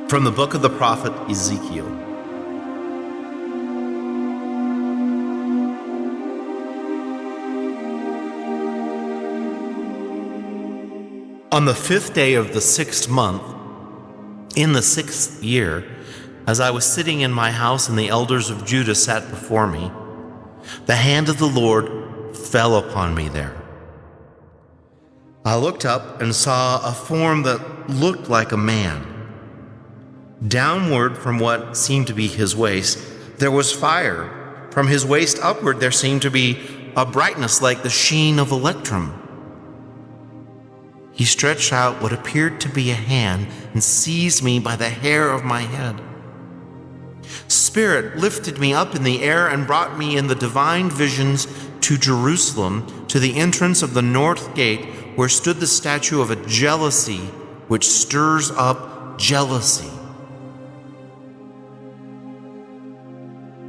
From the book of the prophet Ezekiel. On the 5th day of the 6th month, in the 6th year, as I was sitting in my house and the elders of Judah sat before me, the hand of the Lord fell upon me there. I looked up and saw a form that looked like a man. Downward from what seemed to be his waist, there was fire. From his waist upward, there seemed to be a brightness like the sheen of electrum. He stretched out what appeared to be a hand and seized me by the hair of my head. Spirit lifted me up in the air and brought me in the divine visions to Jerusalem, to the entrance of the north gate, where stood the statue of a jealousy which stirs up jealousy.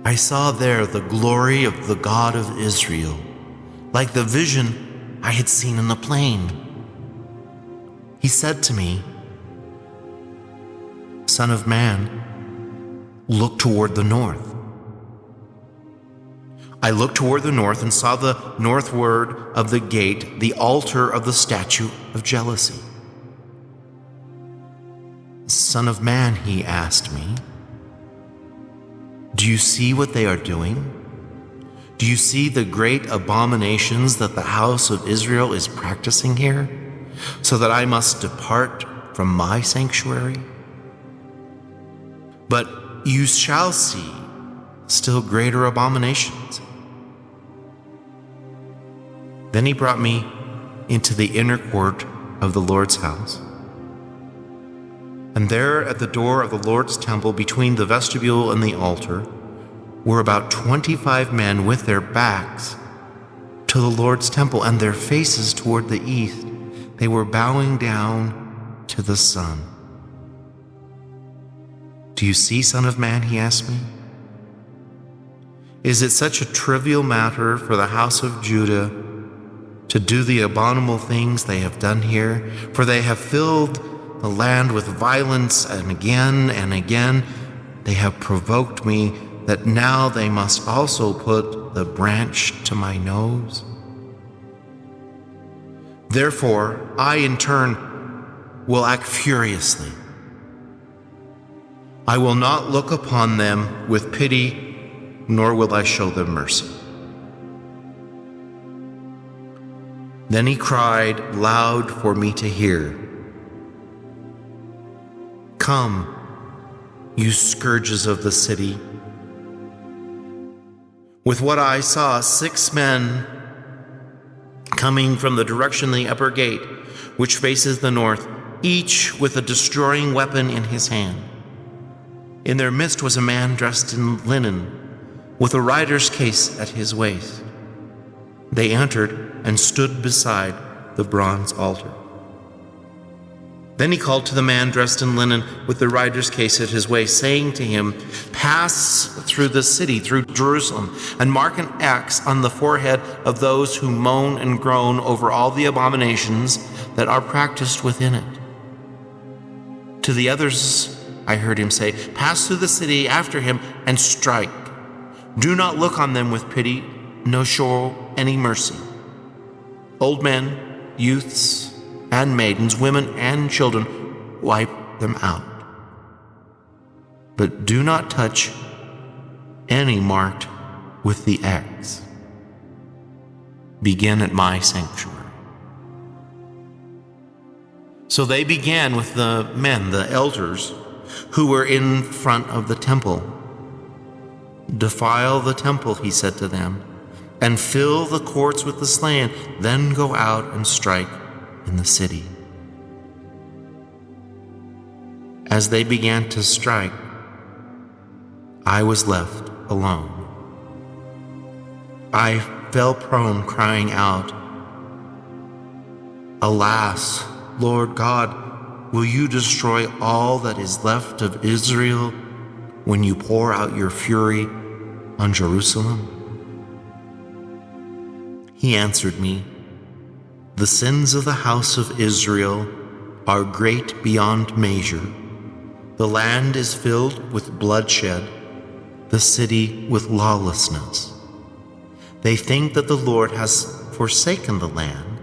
I saw there the glory of the God of Israel, like the vision I had seen in the plain. He said to me, "Son of man, look toward the north." I looked toward the north and saw the northward of the gate, the altar of the statue of jealousy. "Son of man," he asked me, "do you see what they are doing? Do you see the great abominations that the house of Israel is practicing here, so that I must depart from my sanctuary? But you shall see still greater abominations." Then he brought me into the inner court of the Lord's house. And there at the door of the Lord's temple, between the vestibule and the altar, were about 25 men with their backs to the Lord's temple and their faces toward the east. They were bowing down to the sun. "Do you see, Son of man?" he asked me. "Is it such a trivial matter for the house of Judah to do the abominable things they have done here? For they have filled the land with violence, and again they have provoked me, that now they must also put the branch to my nose. Therefore, I in turn will act furiously. I will not look upon them with pity, nor will I show them mercy." Then he cried loud for me to hear, "Come, you scourges of the city." With what I saw, 6 men coming from the direction of the upper gate, which faces the north, each with a destroying weapon in his hand. In their midst was a man dressed in linen, with a rider's case at his waist. They entered and stood beside the bronze altar. Then he called to the man dressed in linen with the rider's case at his waist, saying to him, "Pass through the city, through Jerusalem, and mark an X on the forehead of those who moan and groan over all the abominations that are practiced within it." To the others I heard him say, "Pass through the city after him and strike. Do not look on them with pity, nor show any mercy. Old men, youths, and maidens, women and children, wipe them out. But do not touch any marked with the X. Begin at my sanctuary." So they began with the men, the elders, who were in front of the temple. "Defile the temple," he said to them, "and fill the courts with the slain. Then go out and strike in the city." As they began to strike, I was left alone. I fell prone, crying out, "Alas, Lord God, will you destroy all that is left of Israel when you pour out your fury on Jerusalem?" He answered me, "The sins of the house of Israel are great beyond measure, The land is filled with bloodshed, the city with lawlessness. They think that the Lord has forsaken the land,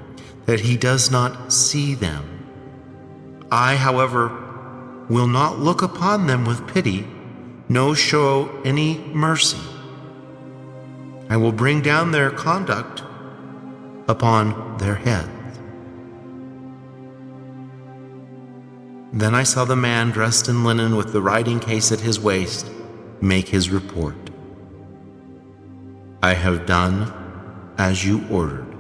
that he does not see them. I, however, will not look upon them with pity, no show any mercy. I will bring down their conduct upon their heads. Then I saw the man dressed in linen with the writing case at his waist make his report. I have done as you ordered.